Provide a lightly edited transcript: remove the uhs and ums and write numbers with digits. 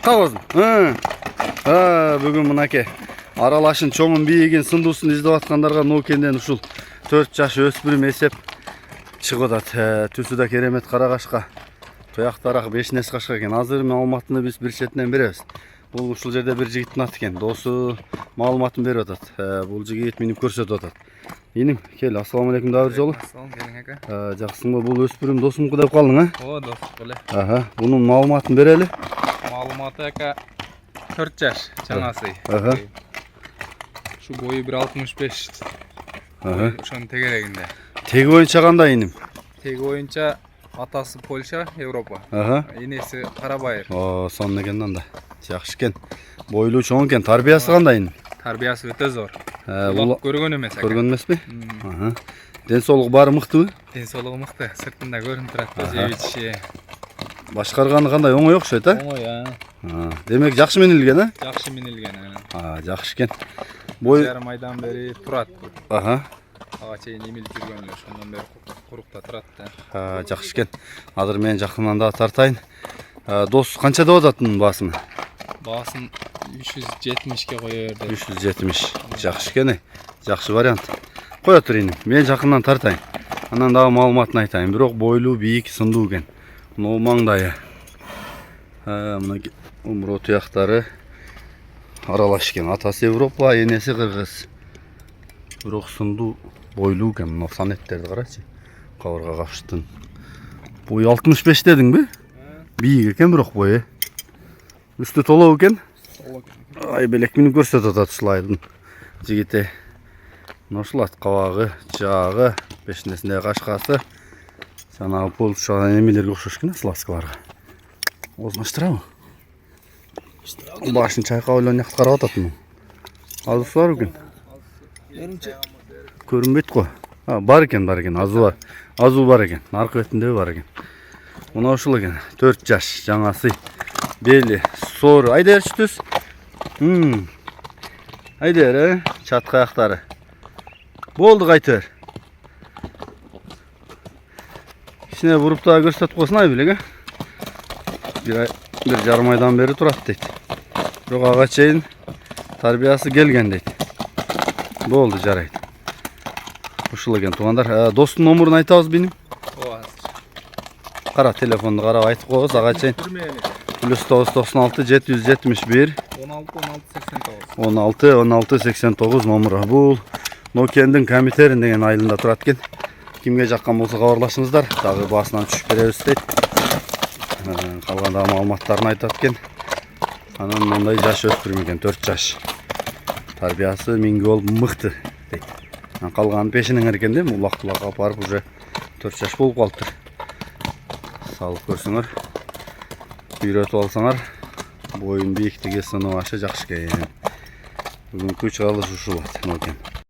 Кабазым. Бүгүн мынакей аралашын чоңун бийигин сындуусун издеп аткандарга Нокенден ушул 4 жаш өспүрүм эсеп чыгып атат. Түсү да керемет карагашка. Туяктары 5 нес кашка экен. Азыр маалыматты биз бир четинен беребиз. Бул ушул жерде бир жигиттин аты экен. Досу маалыматын берип атат. Бул жигит минип көрсөтүп атат. Иним, кел, ассаламу алейкум да бир жолу. Ассалам келиң ака. Жакшысыңбы? Бул өспүрүм досумку деп калдың, О, дос беле. Бунун маалыматын берели. Маалыматы ака 4 жаш жаңасы. Şu boyu 1.65. Ошонун тегерегинде. Теги боюнча кандай иним? Теги боюнча атасы Польша, Европа. Энеси Карабайыр. Сонун экен анда. Жакшы экен. Бойлуу чоң экен. Тарбиясы кандай иним? Тарбиясы өтө зор. Көргөн эмес ака. Көргөн эмеспи? Ден соолугу баары мыктыбы? Ден соолугу мыкты. Сыртында көрүнүп турат, жеп ичиши. Башкарганы кандай, оңой окшойт, Оңой, Демек жакшы менилген, Жакшы менилген. Жакшы экен. Бой жарым айдан бери турат. Ага чейин эмилип жүргөн эле, ошондон бери курукта турат да. Жакшы экен. Азыр мен жакындан да тартайын. Дос канча деп атат мунун баасын? Баасын 370ке кое берди. 370. Жакшы экен. Жакшы вариант. Кое тур иним. Мен жакындан тартайын. Анан дагы маалыматын айтайын. Бирок бойлуу, бийик, сындуу экен. Мына маңдайы. Мына умроо туяктары аралаш экен. Атасы Европа, энеси кыргыз. Бирок сындуу, бойлуу экен. Мына санеттерди карачы. Кабырга капшыттын. Бою 65 дедиңби? Бийик экен бирок бою. Үстү толоо экен. Ай белек минип көрсөтүп атат слайдын. Жигити. Ушул кабагы, жагы, пешнесинде кашкасы. Жанагы Польша эмелерге окшош экен, сласкаларга. Оозун ачтырабы? Башын чайкап эле оняк карап атат. Азысы бар экен. Көрүнбөйт го. Бар экен, азуу бар экен. Аркы бетинде бар экен. Мына ушул экен. 4 жаш жаңасы. Бели, сор, айдер түз. Айдер, чатка аяктары. Болду кайтыр. Кичине буруп да көрсөтүп койсун ай белек, бир жарым айдан бери турат дейт. Бирок ага чейин тарбиясы келген дейт. Болду, жарайт. Ушул экен туугандар. Достун номурун айтабыз беним. Кара, телефонду карап айтып койгуз ага чейин. +996 771 16 89 номуру. Бул Нокендин Комитерин деген айылында турат экен. Кимге жаккан болсо кабарлашыңыздар. Дагы баасынан түшүп беребиз дейт. Калган маалыматтарын айтат экен. Анан мындай жаш өспүрүм экен, 4 жаш. Тарбиясы миңге болуп мыкты дейт. Калганын пешинен экен да, улак-улак барып уже 4 жаш болуп калыптыр. Салып көрсөңөр, үйрөтүп алсаңар, боюн бийиктиги, сыныбашы жакшы экен. Бүгүнкү чыгарылыш ушул болот.